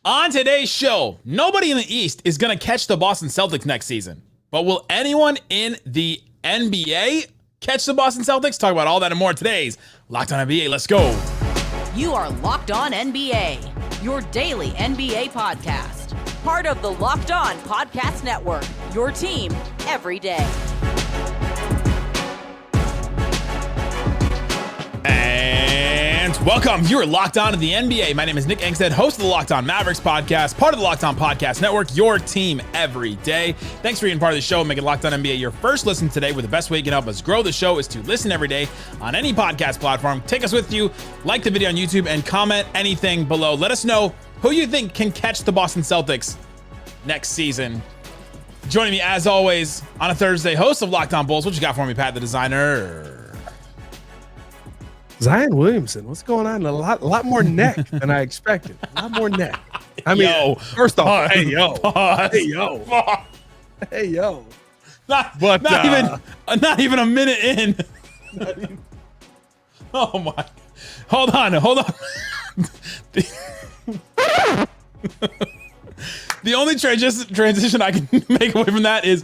On today's show, nobody in the East is going to catch the Boston Celtics next season. But will anyone in the NBA catch the Boston Celtics? Talk about all that and more today's Locked On NBA. Let's go. You are Locked On NBA, your daily NBA podcast. Part of the Locked On Podcast Network, your team every day. And welcome. You're Locked On to the NBA. My name is Nick Angstadt, host of the Locked On Mavericks podcast, part of the Locked On Podcast Network, your team every day. Thanks for being part of the show and making Locked On NBA your first listen today, where the best way you can help us grow the show is to listen every day on any podcast platform. Take us with you, like the video on YouTube, and comment anything below. Let us know who you think can catch the Boston Celtics next season. Joining me, as always, on a Thursday, host of Locked On Bulls. What you got for me, Pat the Designer? Zion Williamson, what's going on? A lot more neck than I expected. A lot more neck. I mean, first off, hey yo, hey yo. Not even a minute in. Oh my! Hold on. The only transition I can make away from that is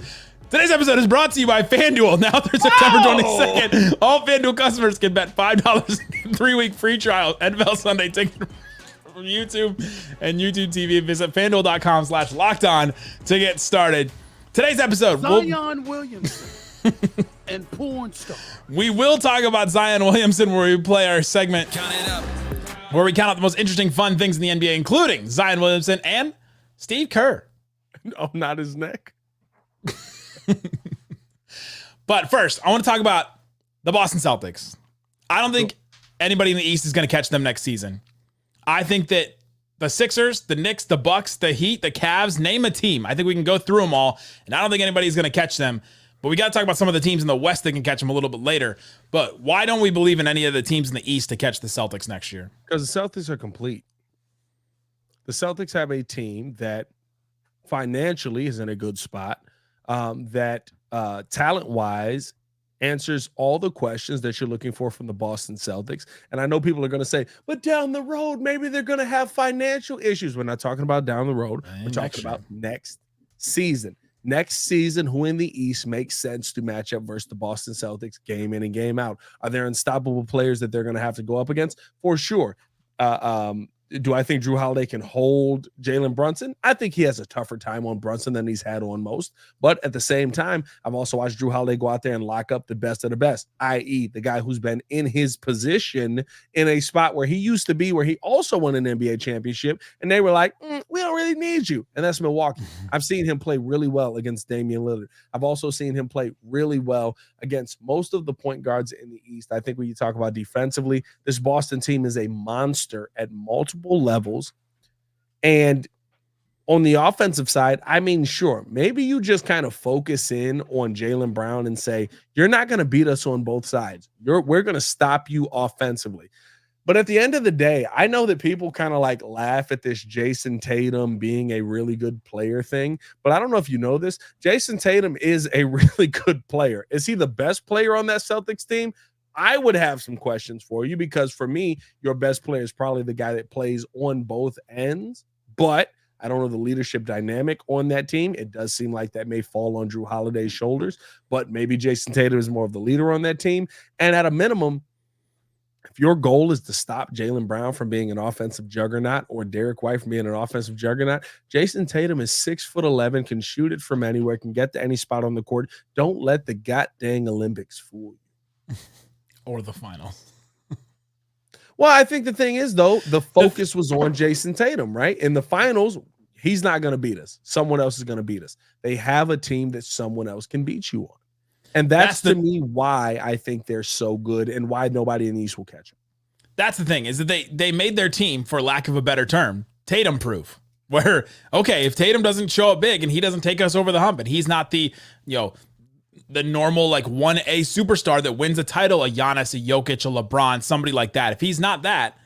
today's episode is brought to you by FanDuel. Now through September 22nd, all FanDuel customers can bet $5 3-week free trial NFL Sunday ticket from YouTube and YouTube TV. Visit FanDuel.com/lockedon to get started. Today's episode, Zion Williamson and porn star. We will talk about Zion Williamson, where we play our segment where we count out the most interesting, fun things in the NBA, including Zion Williamson and Steve Kerr. Oh, not his neck. But first, I want to talk about the Boston Celtics. I don't think anybody in the East is going to catch them next season. I think that the Sixers, the Knicks, the Bucks, the Heat, the Cavs, name a team. I think we can go through them all, and I don't think anybody's going to catch them. But we got to talk about some of the teams in the West that can catch them a little bit later. But why don't we believe in any of the teams in the East to catch the Celtics next year? Because the Celtics are complete. The Celtics have a team that financially is in a good spot. That talent-wise answers all the questions that you're looking for from the Boston Celtics. And I know people are going to say, but down the road, maybe they're going to have financial issues. We're not talking about down the road. We're talking about next season. Next season, who in the East makes sense to match up versus the Boston Celtics game in and game out? Are there unstoppable players that they're going to have to go up against? For sure. Do I think Jrue Holiday can hold Jalen Brunson? I think he has a tougher time on Brunson than he's had on most. But at the same time, I've also watched Jrue Holiday go out there and lock up the best of the best, i.e. the guy who's been in his position in a spot where he used to be, where he also won an NBA championship. And they were like, we don't really need you. And that's Milwaukee. I've seen him play really well against Damian Lillard. I've also seen him play really well against most of the point guards in the East. I think when you talk about defensively, this Boston team is a monster at multiple levels. And on the offensive side, I mean, sure, maybe you just kind of focus in on Jaylen Brown and say, you're not going to beat us on both sides. We're going to stop you offensively. But at the end of the day, I know that people kind of like laugh at this Jayson Tatum being a really good player thing, but I don't know if you know this. Jayson Tatum is a really good player. Is he the best player on that Celtics team? I would have some questions for you, because for me, your best player is probably the guy that plays on both ends, but I don't know the leadership dynamic on that team. It does seem like that may fall on Jrue Holiday's shoulders, but maybe Jayson Tatum is more of the leader on that team. And at a minimum, if your goal is to stop Jaylen Brown from being an offensive juggernaut or Derek White from being an offensive juggernaut, Jayson Tatum is 6'11", can shoot it from anywhere, can get to any spot on the court. Don't let the goddamn Olympics fool you. Or the finals. Well, I think the thing is, though, the focus was on Jayson Tatum, right? In the finals, he's not going to beat us. Someone else is going to beat us. They have a team that someone else can beat you on. And that's to me why I think they're so good and why nobody in the East will catch them. That's the thing, is that they made their team, for lack of a better term, Tatum-proof. Where, okay, if Tatum doesn't show up big and he doesn't take us over the hump and he's not the normal like 1A superstar that wins a title, a Giannis, a Jokic, a LeBron, somebody like that. If he's not that,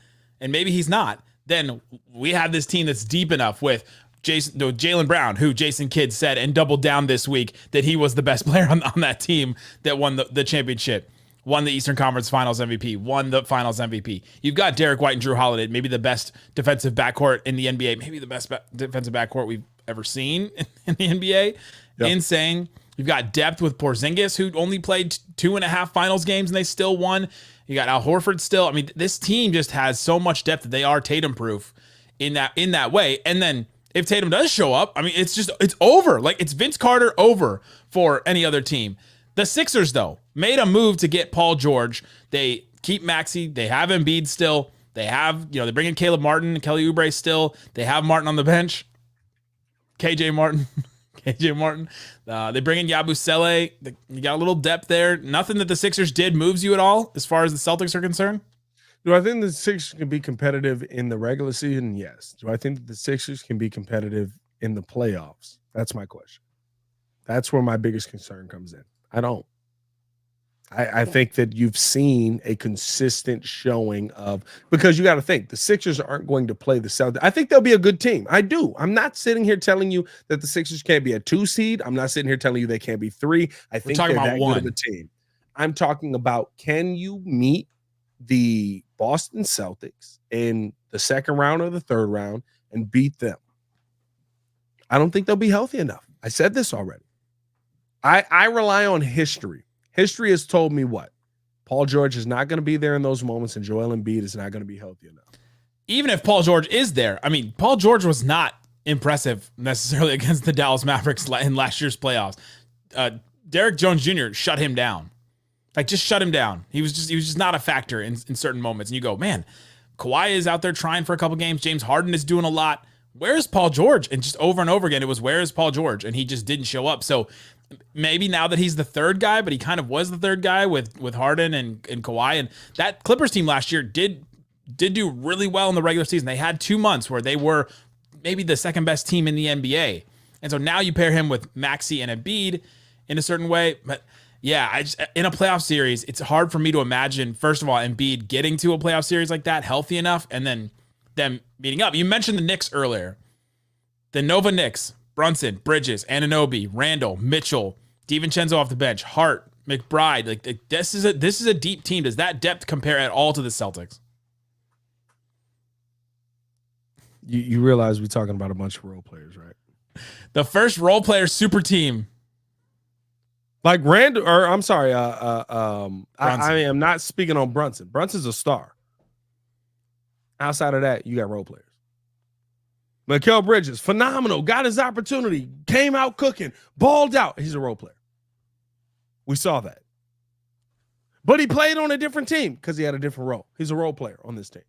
and maybe he's not, then we have this team that's deep enough with Jaylen Brown, who Jason Kidd said and doubled down this week that he was the best player on that team that won the championship. won the Eastern Conference Finals MVP, won the Finals MVP. You've got Derek White and Drew Holiday, maybe the best defensive backcourt in the NBA, maybe the best defensive backcourt we've ever seen in the NBA. Yep. Insane. You've got depth with Porzingis, who only played 2.5 finals games and they still won. You got Al Horford still. I mean, this team just has so much depth that they are Tatum-proof in that way. And then if Tatum does show up, I mean, it's over. Like, it's Vince Carter over for any other team. The Sixers, though, made a move to get Paul George. They keep Maxey. They have Embiid still. They have, they bring in Caleb Martin and Kelly Oubre still. They have Martin on the bench. KJ Martin. They bring in Yabusele. You got a little depth there. Nothing that the Sixers did moves you at all as far as the Celtics are concerned? Do I think the Sixers can be competitive in the regular season? Yes. Do I think that the Sixers can be competitive in the playoffs? That's my question. That's where my biggest concern comes in. I don't. I think that you've seen a consistent showing of, because you got to think the Sixers aren't going to play the Celtics. I think they'll be a good team. I do. I'm not sitting here telling you that the Sixers can't be a 2 seed. I'm not sitting here telling you they can't be 3. I think they're that good of a team. I'm talking about, can you meet the Boston Celtics in the second round or the third round and beat them? I don't think they'll be healthy enough. I said this already. I rely on history. History has told me what? Paul George is not going to be there in those moments, and Joel Embiid is not going to be healthy enough. Even if Paul George is there, I mean, Paul George was not impressive necessarily against the Dallas Mavericks in last year's playoffs. Derek Jones Jr. shut him down. Like, just shut him down. He was just not a factor in certain moments. And you go, man, Kawhi is out there trying for a couple games. James Harden is doing a lot. Where's Paul George? And just over and over again, it was, where is Paul George? And he just didn't show up. So maybe now that he's the third guy, but he kind of was the third guy with Harden and Kawhi. And that Clippers team last year did do really well in the regular season. They had 2 months where they were maybe the second best team in the NBA. And so now you pair him with Maxey and Embiid in a certain way. But yeah, in a playoff series, it's hard for me to imagine, first of all, Embiid getting to a playoff series like that healthy enough, and then them meeting up. You mentioned the Knicks earlier. The Nova Knicks, Brunson, Bridges, Anunoby, Randall, Mitchell, DiVincenzo off the bench, Hart, McBride. Like, this is a deep team. Does that depth compare at all to the Celtics? You realize we're talking about a bunch of role players, right? The first role player super team. Like Randall, or I'm sorry, I am not speaking on Brunson. Brunson's a star. Outside of that, you got role players. Mikal Bridges, phenomenal, got his opportunity, came out cooking, balled out. He's a role player. We saw that. But he played on a different team because he had a different role. He's a role player on this team.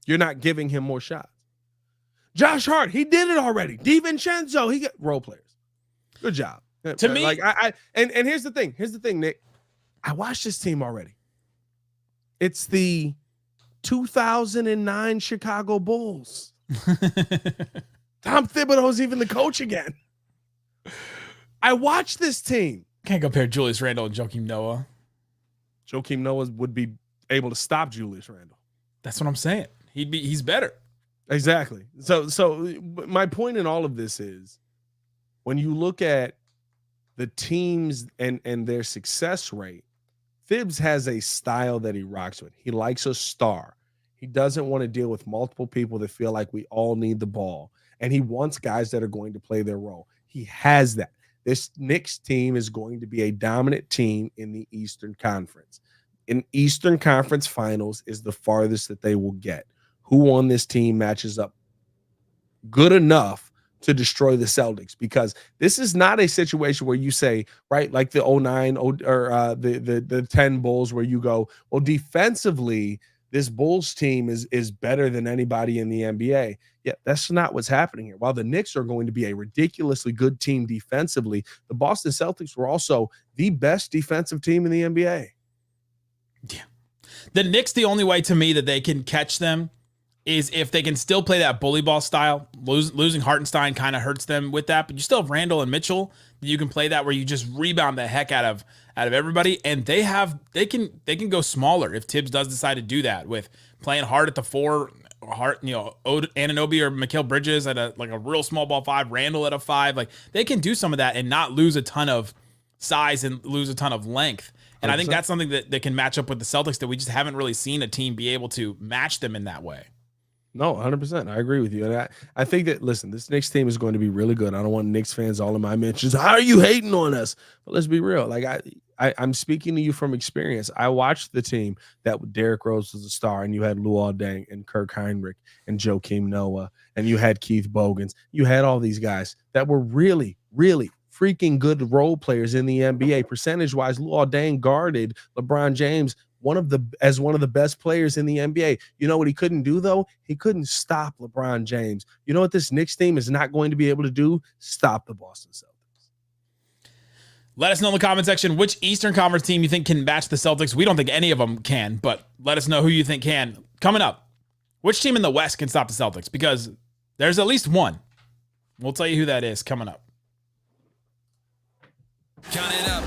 You're not giving him more shots. Josh Hart, he did it already. DiVincenzo, he got role players. Good job. To me, like and here's the thing. Here's the thing, Nick. I watched this team already. It's the 2009 Chicago Bulls. Tom Thibodeau's even the coach again. I watched this team. Can't compare Julius Randle and Joakim Noah. Joakim Noah would be able to stop Julius Randle. That's what I'm saying. He's better. Exactly. So my point in all of this is, when you look at the teams and their success rate, Thibs has a style that he rocks with. He likes a star. He doesn't want to deal with multiple people that feel like we all need the ball. And he wants guys that are going to play their role. He has that. This Knicks team is going to be a dominant team in the Eastern Conference. In Eastern Conference Finals is the farthest that they will get. Who on this team matches up good enough to destroy the Celtics? Because this is not a situation where you say, right, like the 09 or the 10 Bulls, where you go, well, defensively, this Bulls team is better than anybody in the NBA. Yeah, that's not what's happening here. While the Knicks are going to be a ridiculously good team defensively, the Boston Celtics were also the best defensive team in the NBA. Yeah. The Knicks, the only way to me that they can catch them is if they can still play that bully ball style. Losing Hartenstein kind of hurts them with that, but you still have Randall and Mitchell. You can play that where you just rebound the heck out of everybody, and they can go smaller if Tibbs does decide to do that, with playing hard at the 4, Anunoby or Mikal Bridges at a real small ball 5, Randall at a 5. Like, they can do some of that and not lose a ton of size and lose a ton of length. And I think that's something that can match up with the Celtics that we just haven't really seen a team be able to match them in that way. No, 100%. I agree with you. And I think that, listen, this Knicks team is going to be really good. I don't want Knicks fans all in my mentions. How are you hating on us? But let's be real. Like, I'm speaking to you from experience. I watched the team that Derrick Rose was a star, and you had Luol Deng and Kirk Heinrich and Joakim Noah, and you had Keith Bogans. You had all these guys that were really, really freaking good role players in the NBA. Percentage-wise, Luol Deng guarded LeBron James one of the best players in the NBA. You know what he couldn't do, though? He couldn't stop LeBron James. You know what this Knicks team is not going to be able to do? Stop the Boston Celtics. Let us know in the comment section which Eastern Conference team you think can match the Celtics. We don't think any of them can, but let us know who you think can. Coming up, which team in the West can stop the Celtics? Because there's at least one. We'll tell you who that is coming up. Count it up.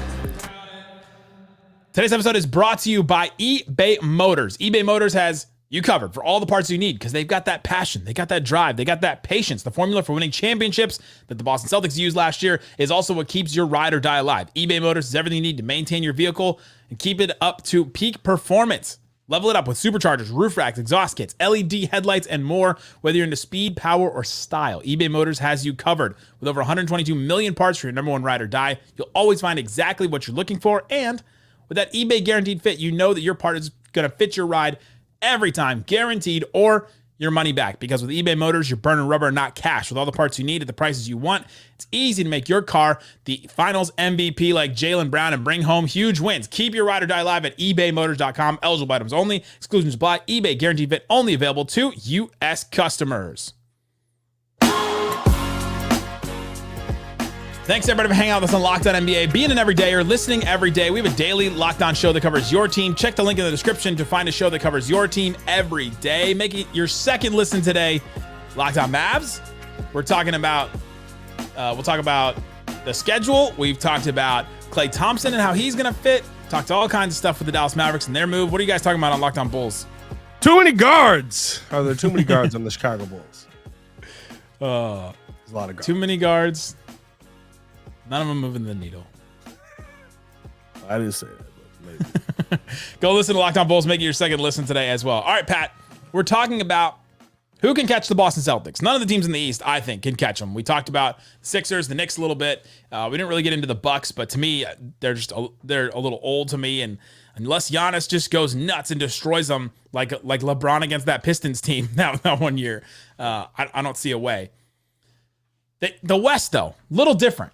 Today's episode is brought to you by eBay Motors. eBay Motors has you covered for all the parts you need because they've got that passion, they got that drive, they got that patience. The formula for winning championships that the Boston Celtics used last year is also what keeps your ride or die alive. eBay Motors is everything you need to maintain your vehicle and keep it up to peak performance. Level it up with superchargers, roof racks, exhaust kits, LED headlights, and more. Whether you're into speed, power, or style, eBay Motors has you covered. With over 122 million parts for your number one ride or die, you'll always find exactly what you're looking for. And with that eBay Guaranteed Fit, you know that your part is going to fit your ride every time, guaranteed, or your money back. Because with eBay Motors, you're burning rubber, not cash. With all the parts you need at the prices you want, it's easy to make your car the finals MVP like Jaylen Brown and bring home huge wins. Keep your ride or die alive at ebaymotors.com. Eligible items only. Exclusions apply. eBay Guaranteed Fit only available to U.S. customers. Thanks, everybody, for hanging out with us on Locked On NBA. Being an everydayer, listening every day. We have a daily Locked On show that covers your team. Check the link in the description to find a show that covers your team every day. Make it your second listen today. Locked On Mavs. We're talking about, we'll talk about the schedule. We've talked about Klay Thompson and how he's going to fit. Talked all kinds of stuff with the Dallas Mavericks and their move. What are you guys talking about on Locked On Bulls? Too many guards. Are there too many guards on the Chicago Bulls? There's a lot of guards. Too many guards. None of them moving the needle. I didn't say that, but maybe. Go listen to Locked On Bulls. Make it your second listen today as well. All right, Pat, we're talking about who can catch the Boston Celtics. None of the teams in the East, I think, can catch them. We talked about Sixers, the Knicks a little bit. We didn't really get into the Bucks, but to me, they're a little old to me. And unless Giannis just goes nuts and destroys them like LeBron against that Pistons team that one year, I don't see a way. The West, though, little different.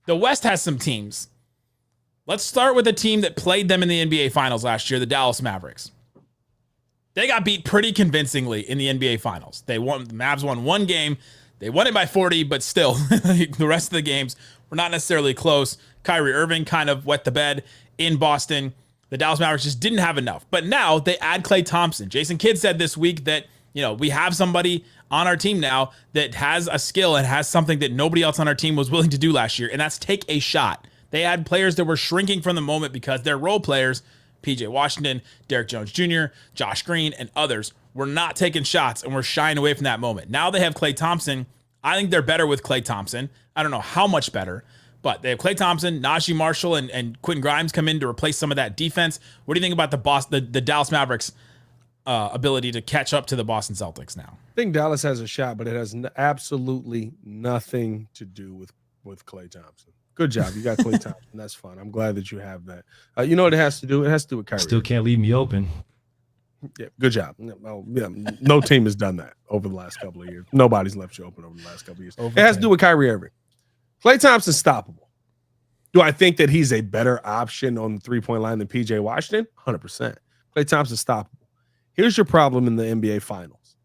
The West has some teams. Let's start with a team that played them in the NBA Finals last year, the Dallas Mavericks. They got beat pretty convincingly in the NBA Finals. The Mavs won one game. They won it by 40, but still, the rest of the games were not necessarily close. Kyrie Irving kind of wet the bed in Boston. The Dallas Mavericks just didn't have enough. But now they add Klay Thompson. Jason Kidd said this week that, we have somebody on our team now that has a skill and has something that nobody else on our team was willing to do last year, and that's take a shot. They had players that were shrinking from the moment because their role players, PJ Washington, Derrick Jones Jr., Josh Green, and others, were not taking shots and were shying away from that moment. Now they have Klay Thompson. I think they're better with Klay Thompson. I don't know how much better, but they have Klay Thompson, Najee Marshall, and Quentin Grimes come in to replace some of that defense. What do you think about the Dallas Mavericks' ability to catch up to the Boston Celtics now? I think Dallas has a shot, but it has absolutely nothing to do with Klay Thompson. Good job. You got Klay Thompson. That's fun. I'm glad that you have that. You know what it has to do? It has to do with Kyrie. Still can't leave me open. Yeah, good job. No team has done that over the last couple of years. Nobody's left you open over the last couple of years. It has to do with Kyrie Irving. Klay Thompson's stoppable. Do I think that he's a better option on the three-point line than PJ Washington? 100%. Klay Thompson's stoppable. Here's your problem in the NBA Finals.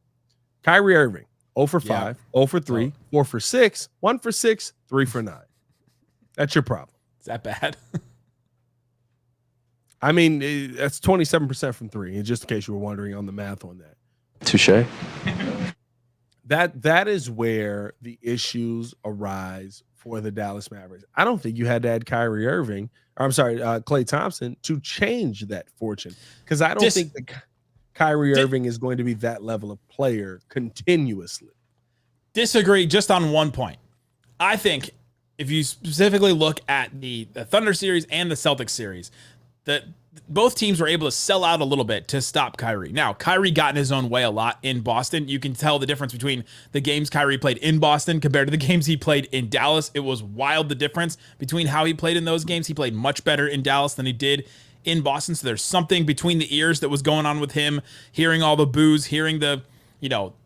Kyrie Irving, 0 for 5, 0 for 3, 4 for 6, 1 for 6, 3 for 9. That's your problem. Is that bad? I mean, that's 27% from 3, just in case you were wondering on the math on that. Touche. That is where the issues arise for the Dallas Mavericks. I don't think you had to add Klay Thompson to change that fortune, because I don't think that Kyrie Irving is going to be that level of player continuously. Disagree just on one point. I think if you specifically look at the Thunder series and the Celtics series, that both teams were able to sell out a little bit to stop Kyrie. Now, Kyrie got in his own way a lot in Boston. You can tell the difference between the games Kyrie played in Boston compared to the games he played in Dallas. It was wild, the difference between how he played in those games. He played much better in Dallas than he did in Boston. So there's something between the ears that was going on with him, hearing all the boos, hearing the,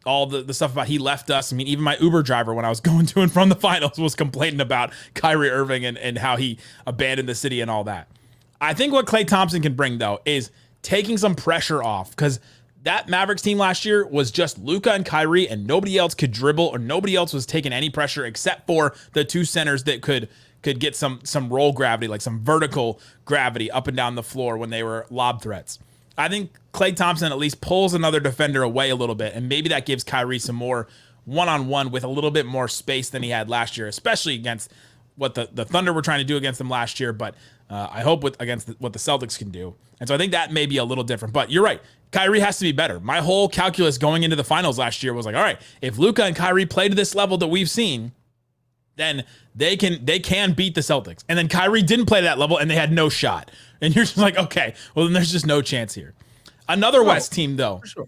all the stuff about he left us. I mean, even my Uber driver when I was going to and from the finals was complaining about Kyrie Irving and how he abandoned the city and all that. I think what Klay Thompson can bring, though, is taking some pressure off, because that Mavericks team last year was just Luka and Kyrie, and nobody else could dribble, or nobody else was taking any pressure except for the two centers that could get some roll gravity, like some vertical gravity up and down the floor when they were lob threats. I think Klay Thompson at least pulls another defender away a little bit, and maybe that gives Kyrie some more one-on-one with a little bit more space than he had last year, especially against what the Thunder were trying to do against them last year, but I hope against what the Celtics can do. And so I think that may be a little different. But you're right. Kyrie has to be better. My whole calculus going into the finals last year was like, all right, if Luka and Kyrie play to this level that we've seen, then they can beat the Celtics. And then Kyrie didn't play to that level, and they had no shot. And you're just like, okay, well, then there's just no chance here. Another West team, though, For sure.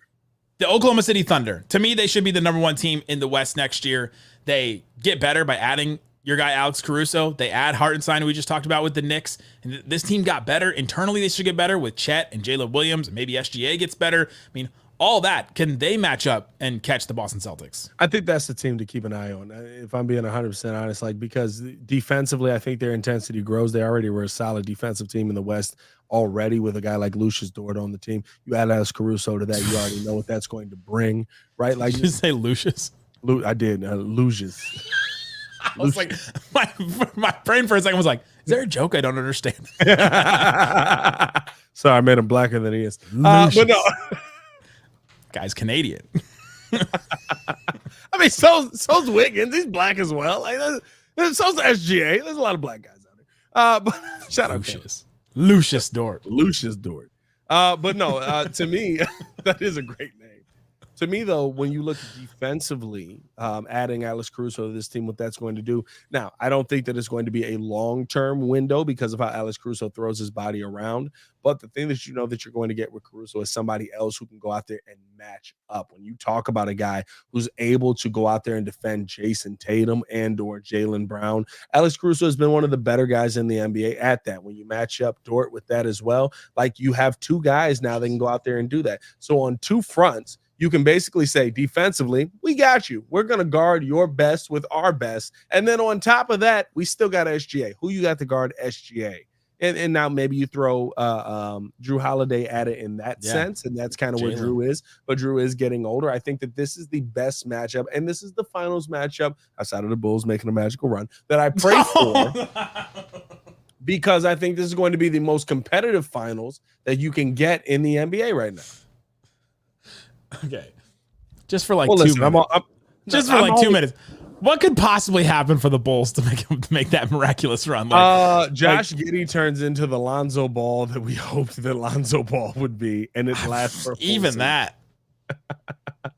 the Oklahoma City Thunder. To me, they should be the number one team in the West next year. They get better by adding your guy Alex Caruso. They add Hartenstein, who we just talked about with the Knicks. And this team got better. Internally, they should get better with Chet and Jaylen Williams. And maybe SGA gets better. I mean, all that. Can they match up and catch the Boston Celtics? I think that's the team to keep an eye on, if I'm being 100% honest, because defensively, I think their intensity grows. They already were a solid defensive team in the West already with a guy like Lucius Dort on the team. You add Alex Caruso to that, you already know what that's going to bring, right? Like, Did you say Lucius? I did. Lucius. I was like, my brain for a second was like, is there a joke I don't understand? Sorry, I made him blacker than he is. But no. Guy's Canadian. I mean, so's Wiggins. He's black as well. Like, so's the SGA. There's a lot of black guys out there. But shout out Lucius Dort. Lucius Dort. But no, to me, that is a great name. To me, though, when you look defensively, adding Alex Caruso to this team, what that's going to do. Now, I don't think that it's going to be a long-term window because of how Alex Caruso throws his body around. But the thing that you know that you're going to get with Caruso is somebody else who can go out there and match up. When you talk about a guy who's able to go out there and defend Jayson Tatum and or Jaylen Brown, Alex Caruso has been one of the better guys in the NBA at that. When you match up Dort with that as well, like you have two guys now that can go out there and do that. So on two fronts, you can basically say defensively, we got you. We're going to guard your best with our best. And then on top of that, we still got SGA. Who you got to guard SGA? And now maybe you throw Drew Holiday at it in that sense. And that's kind of where Drew is. But Drew is getting older. I think that this is the best matchup. And this is the finals matchup outside of the Bulls making a magical run that I pray for. Because I think this is going to be the most competitive finals that you can get in the NBA right now. Okay, just for like 2 minutes. 2 minutes. What could possibly happen for the Bulls to make that miraculous run? Josh Giddey turns into the Lonzo Ball that we hoped that Lonzo Ball would be, and it lasts for even that.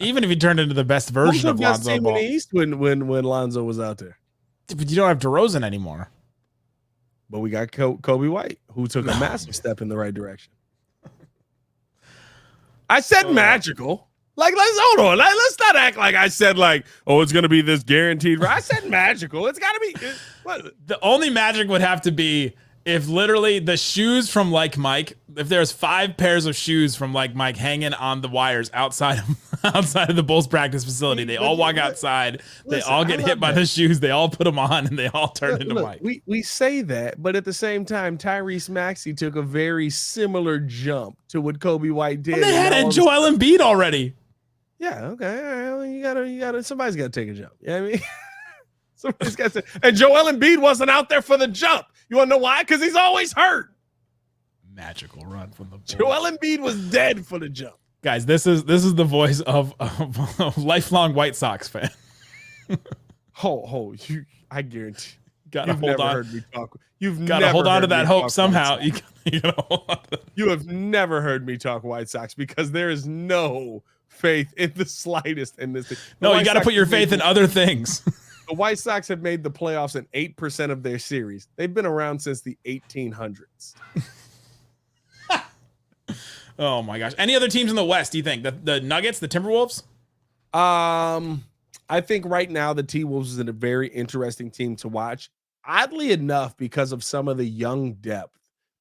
Even if he turned into the best version of Lonzo Ball, in the East when Lonzo was out there. But you don't have DeRozan anymore. But we got Kobe White, who took a massive step in the right direction. I said magical. Like, hold on. Let's not act like I said, like, oh, it's going to be this guaranteed. I said magical. It's got to be. What? The only magic would have to be if literally the shoes from Like Mike, if there's 5 pairs of shoes from Like Mike hanging on the wires outside of the Bulls practice facility, they all walk outside, they all get hit by the shoes, they all put them on, and they all turn into Mike. We say that, but at the same time, Tyrese Maxey took a very similar jump to what Kobe White did. Well, they had Joel Embiid already. Yeah, okay. All right. Well, you gotta somebody's gotta take a jump. You know what I mean? Somebody's got to, and Joel Embiid wasn't out there for the jump. You want to know why? Because he's always hurt. Magical run from the Bulls. Joel Embiid was dead for the jump. Guys, this is the voice of a lifelong White Sox fan. I guarantee gotta you've hold never on. heard me talk. You've gotta never hold on to heard me that hope talk somehow. White You gotta hold on to that. You have never heard me talk White Sox because there is no faith in the slightest in this thing. No, you got to put your faith in other things. The White Sox have made the playoffs in 8% of their series. They've been around since the 1800s. Oh my gosh. Any other teams in the West, do you think? The Nuggets, the Timberwolves? I think right now the T-Wolves is a very interesting team to watch. Oddly enough, because of some of the young depth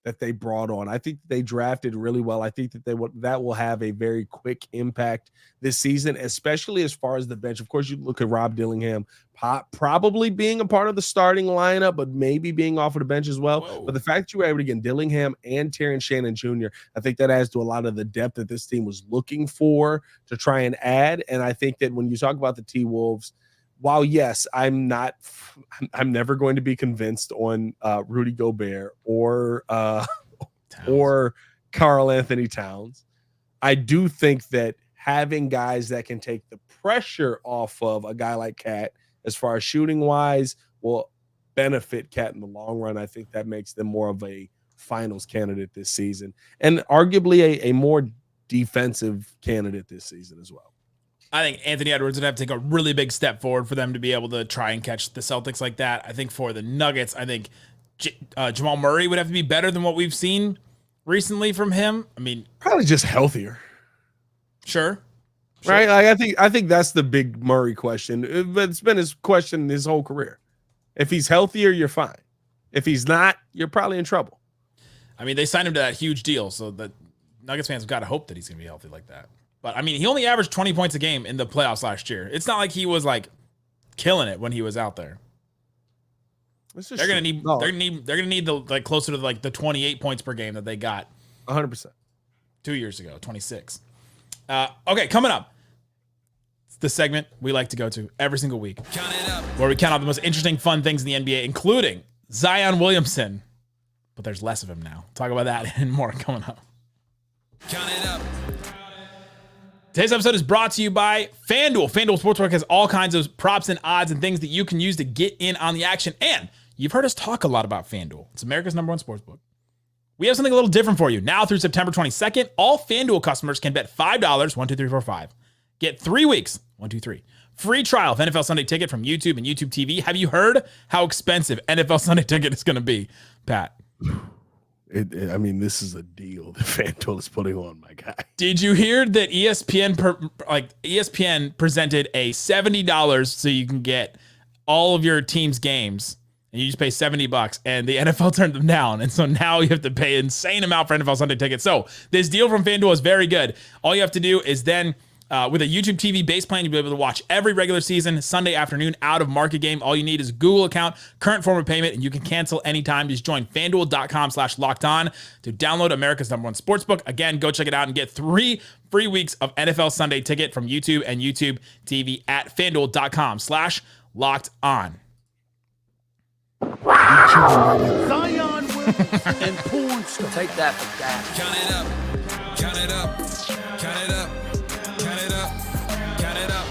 that they brought on. I think they drafted really well. I think that that will have a very quick impact this season, especially as far as the bench. Of course, you look at Rob Dillingham probably being a part of the starting lineup, but maybe being off of the bench as well. Whoa. But the fact that you were able to get Dillingham and Terrence Shannon Jr., I think that adds to a lot of the depth that this team was looking for to try and add. And I think that when you talk about the T-Wolves, while yes, I'm never going to be convinced on Rudy Gobert or Karl Anthony Towns. I do think that having guys that can take the pressure off of a guy like Cat, as far as shooting wise, will benefit Cat in the long run. I think that makes them more of a finals candidate this season, and arguably a more defensive candidate this season as well. I think Anthony Edwards would have to take a really big step forward for them to be able to try and catch the Celtics like that. I think for the Nuggets, I think Jamal Murray would have to be better than what we've seen recently from him. I mean, probably just healthier. Sure. Right? Like I think that's the big Murray question. It's been his question his whole career. If he's healthier, you're fine. If he's not, you're probably in trouble. I mean, they signed him to that huge deal, so the Nuggets fans have got to hope that he's going to be healthy like that. But I mean, he only averaged 20 points a game in the playoffs last year. It's not like he was like killing it when he was out there. They're gonna need the like closer to like the 28 points per game that they got 100% 2 years ago, 26. Okay, coming up, it's the segment we like to go to every single week, where we count out the most interesting, fun things in the NBA, including Zion Williamson. But there's less of him now. Talk about that and more coming up. Count it up. Today's episode is brought to you by FanDuel. FanDuel Sportsbook has all kinds of props and odds and things that you can use to get in on the action. And you've heard us talk a lot about FanDuel. It's America's #1 sportsbook. We have something a little different for you. Now through September 22nd, all FanDuel customers can bet $5, 1, 2, 3, 4, 5. Get 3 weeks, 1, 2, 3. Free trial of NFL Sunday Ticket from YouTube and YouTube TV. Have you heard how expensive NFL Sunday Ticket is going to be, Pat? I mean, this is a deal that FanDuel is putting on, my guy. Did you hear that ESPN presented a $70 so you can get all of your team's games, and you just pay $70, and the NFL turned them down, and so now you have to pay an insane amount for NFL Sunday Ticket. So this deal from FanDuel is very good. All you have to do is then with a YouTube TV base plan, you'll be able to watch every regular season Sunday afternoon out of market game. All you need is a Google account, current form of payment, and you can cancel anytime. Just join FanDuel.com/lockedon to download America's #1 sportsbook. Again, go check it out and get 3 free weeks of NFL Sunday Ticket from YouTube and YouTube TV at FanDuel.com/lockedon. Zion Williamson and porn star. Take that for that. Count it up. Count it up. Count it up. Count it up. Count it up.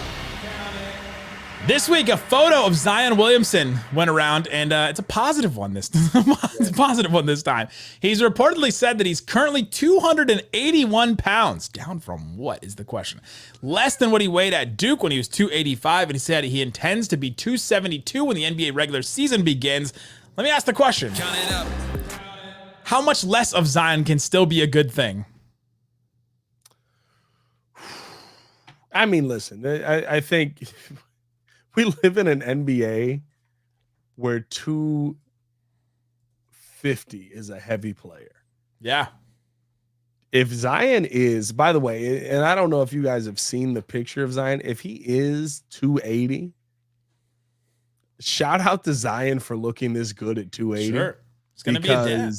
This week, a photo of Zion Williamson went around, and it's a positive one this it's a positive one this time. He's reportedly said that he's currently 281 pounds. Down from what is the question? Less than what he weighed at Duke when he was 285, and he said he intends to be 272 when the NBA regular season begins. Let me ask the question. Count it up. How much less of Zion can still be a good thing? I mean, listen, I think we live in an NBA where 250 is a heavy player. Yeah. If Zion is, by the way, and I don't know if you guys have seen the picture of Zion, if he is 280, shout out to Zion for looking this good at 280. Sure. It's going to be a dad.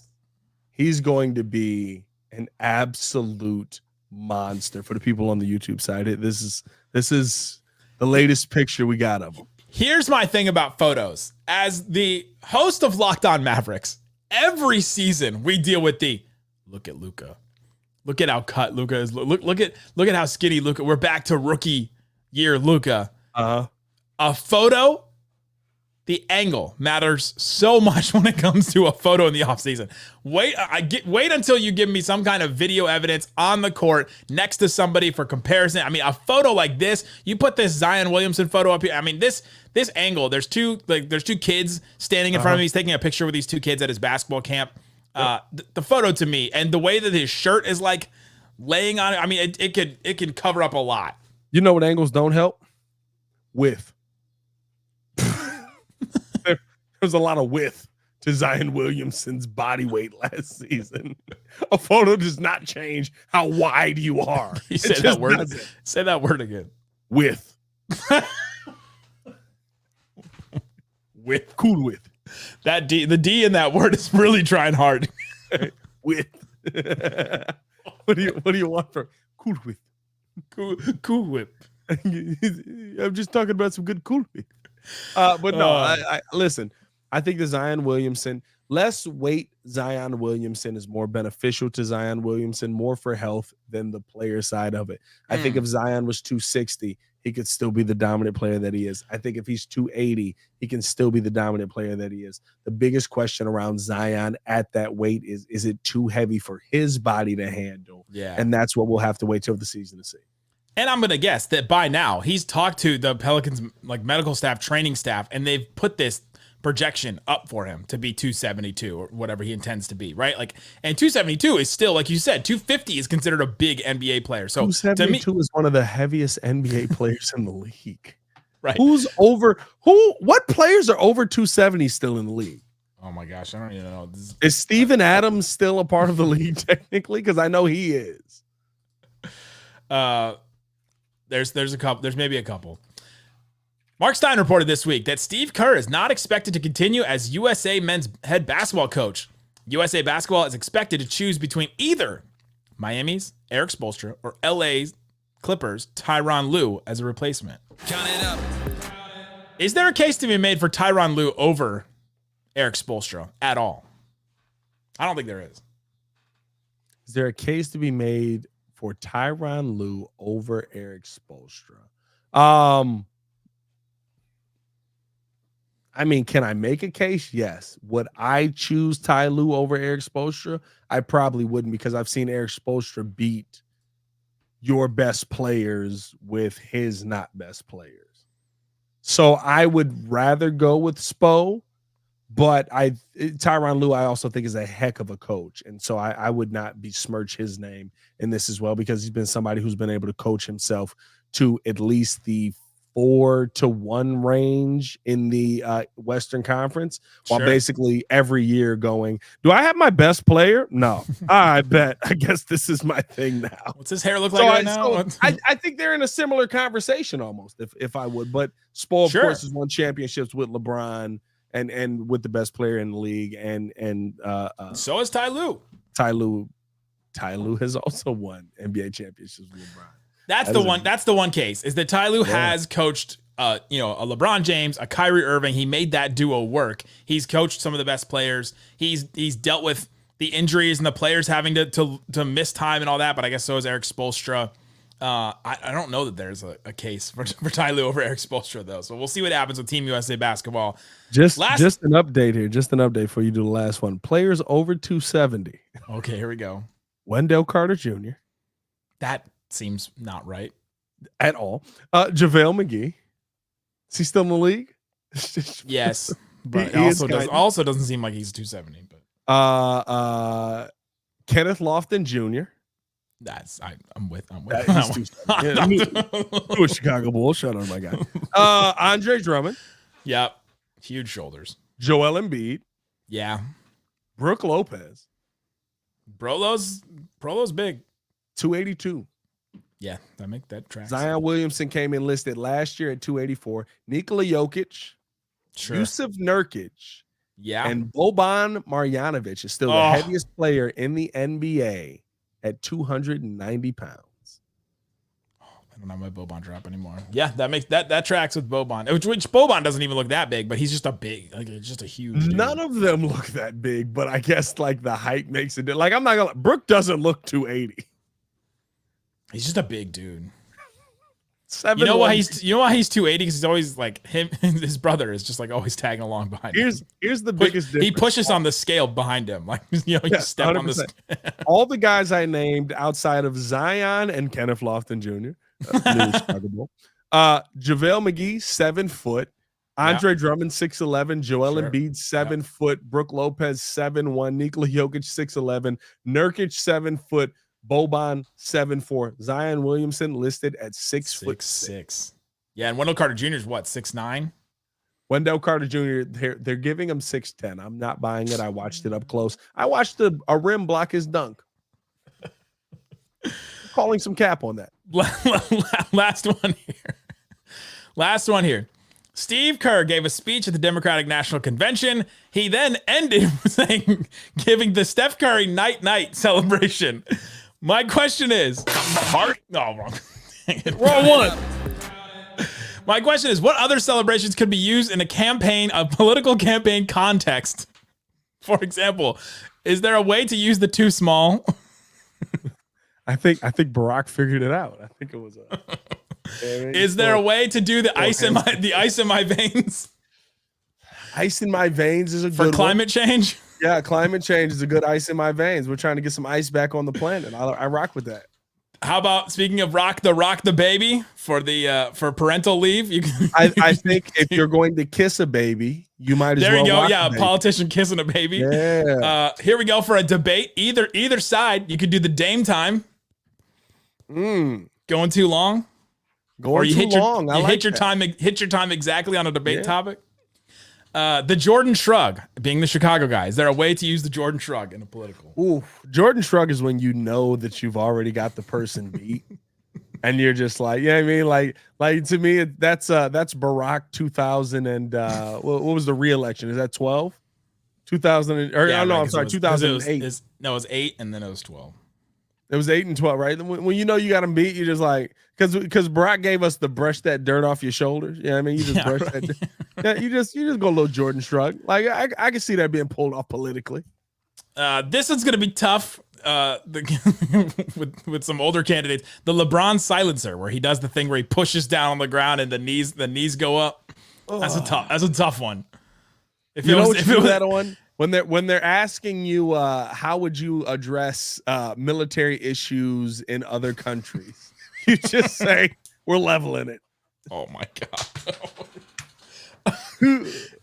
He's going to be an absolute monster for the people on the YouTube side. This is the latest picture we got of him. Here's my thing about photos. As the host of Locked On Mavericks, every season we deal with look at Luka. Look at how cut Luka is. Look at how skinny Luka. We're back to rookie year Luka. A photo, the angle matters so much when it comes to a photo in the offseason. Wait until you give me some kind of video evidence on the court next to somebody for comparison. I mean, a photo like this, you put this Zion Williamson photo up here. I mean, this angle, there's two kids standing in front of me. He's taking a picture with these 2 kids at his basketball camp. The photo to me, and the way that his shirt is like laying on it. I mean, it can cover up a lot. You know what angles don't help? Width. There's a lot of width to Zion Williamson's body weight last season. A photo does not change how wide you are. You said that word. Say that word again. Width. Width. Cool width. The D in that word is really trying hard. Width. What do you want from cool width? Cool whip. I'm just talking about some good cool width. But no, I listen. I think the Zion Williamson, less weight Zion Williamson is more beneficial to Zion Williamson, more for health than the player side of it. I think if Zion was 260, he could still be the dominant player that he is. I think if he's 280, he can still be the dominant player that he is. The biggest question around Zion at that weight is it too heavy for his body to handle? Yeah. And that's what we'll have to wait till the season to see. And I'm going to guess that by now he's talked to the Pelicans like medical staff, training staff, and they've put this projection up for him to be 272 or whatever he intends to be, right? Like, and 272 is still, like you said, 250 is considered a big NBA player. So 272 is one of the heaviest NBA players in the league. Right. What players are over 270 still in the league? Oh my gosh, I don't even know. Is Steven Adams still a part of the league technically? Because I know he is. There's a couple. There's maybe a couple. Mark Stein reported this week that Steve Kerr is not expected to continue as USA men's head basketball coach. USA Basketball is expected to choose between either Miami's Eric Spoelstra or LA's Clippers Tyronn Lue as a replacement. Count it up. Is there a case to be made for Tyronn Lue over Eric Spoelstra at all? I don't think there is. Is there a case to be made for Tyronn Lue over Eric Spoelstra? I mean, can I make a case? Yes. Would I choose Ty Lue over Eric Spoelstra? I probably wouldn't, because I've seen Eric Spoelstra beat your best players with his not best players. So I would rather go with Spo, but Tyronn Lue I also think is a heck of a coach. And so I would not besmirch his name in this as well, because he's been somebody who's been able to coach himself to at least the 4-1 range in the Western Conference, while basically every year going, do I have my best player? No. I bet. I guess this is my thing now. What's his hair look like right now? I think they're in a similar conversation almost, if I would. But Spo, of course, has won championships with LeBron and with the best player in the league. And so is Ty Lue. Ty Lue has also won NBA championships with LeBron. That's the one case is that Ty Lue has coached, a LeBron James, a Kyrie Irving. He made that duo work. He's coached some of the best players. He's dealt with the injuries and the players having to miss time and all that. But I guess so is Eric Spoelstra. I don't know that there's a case for Ty Lue over Eric Spoelstra though. So we'll see what happens with Team USA basketball. Just an update here. Just an update before you do the last one. Players over 270. Okay, here we go. Wendell Carter Jr. That seems not right at all. JaVale McGee. Is he still in the league? Yes, but it also doesn't seem like he's 270. But Kenneth Lofton Jr. I'm with. Chicago Bulls. Shout out to my guy. Andre Drummond. Yep. Huge shoulders. Joel Embiid. Yeah. Brook Lopez. Brolo's big. 282. Yeah, that tracks. Zion Williamson came in listed last year at 284. Nikola Jokic, Yusuf Nurkic, and Boban Marjanovic is still the heaviest player in the NBA at 290 pounds. I don't have my Boban drop anymore. Yeah, that tracks with Boban, which Boban doesn't even look that big, but he's just just a huge dude. None of them look that big, but I guess like the height makes it. Like I'm not gonna. Brook doesn't look 280. He's just a big dude. 7'1". You know why he's 280? Because he's always like his brother is just like always tagging along behind him. Here's the biggest difference. He pushes on the scale behind him. Like you step 100%. On the all the guys I named outside of Zion and Kenneth Lofton Jr. JaVale McGee, 7 foot. Andre Drummond, 6'11". Joel Embiid, 7 foot. Brook Lopez, 7'1". Nikola Jokic, 6'11". Nurkic, 7 foot. Boban 7'4". Zion Williamson listed at 6'6". Yeah, and Wendell Carter Jr. is what, 6'9"? Wendell Carter Jr., they're giving him 6'10". I'm not buying it. I watched it up close. I watched a rim block his dunk. Calling some cap on that. Last one here. Steve Kerr gave a speech at the Democratic National Convention. He then ended saying, giving the Steph Curry night celebration. My question is, wrong. Wrong one. My question is, what other celebrations could be used in a political campaign context? For example, is there a way to use the too small? I think Barack figured it out. I think it was Is there a way to do the ice in my veins? Ice in my veins is a for good climate change. Yeah, climate change is a good ice in my veins. We're trying to get some ice back on the planet. I rock with that. How about, speaking of rock the baby for for parental leave? I think if you're going to kiss a baby, you might as well. There you go. Rock Yeah, the a baby. politician kissing a baby. Yeah. Here we go for a debate. Either side, you could do the Dame time. Going too long. Going you too hit long. You hit your time exactly on a debate topic. The Jordan Shrug, being the Chicago guy. Is there a way to use the Jordan Shrug in a political? Ooh, Jordan Shrug is when you know that you've already got the person beat, and you're just like, yeah, I mean, like to me, that's Barack 2000 and what was the re-election? Is that 12? 2000 or Yeah, no, right, I'm sorry, 2008. It was 8 and then it was 12. It was 8 and 12, right? When you know you got him beat, you just like because Barack gave us the brush that dirt off your shoulders. Yeah, I mean, you just brush that. Yeah, you just go a little Jordan Shrug. Like I can see that being pulled off politically. This one's gonna be tough. With some older candidates, the LeBron silencer, where he does the thing where he pushes down on the ground and the knees go up. That's a tough one. If you it know was, what you do that on? When they're asking you how would you address military issues in other countries, you just say we're leveling it. Oh my god!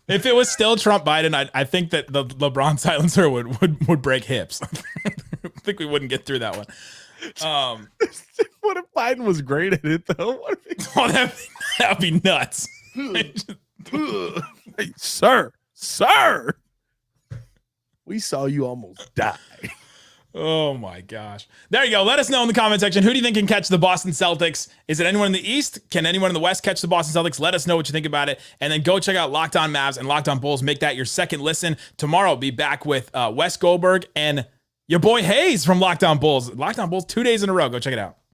If it was still Trump Biden, I think that the LeBron silencer would break hips. I think we wouldn't get through that one. What if Biden was great at it though? That'd be nuts. Hey, sir. We saw you almost die. Oh my gosh. There you go. Let us know in the comment section. Who do you think can catch the Boston Celtics? Is it anyone in the East? Can anyone in the West catch the Boston Celtics? Let us know what you think about it. And then go check out Locked On Mavs and Locked On Bulls. Make that your second listen. Tomorrow, I'll be back with Wes Goldberg and your boy Hayes from Locked On Bulls. Locked On Bulls 2 days in a row. Go check it out.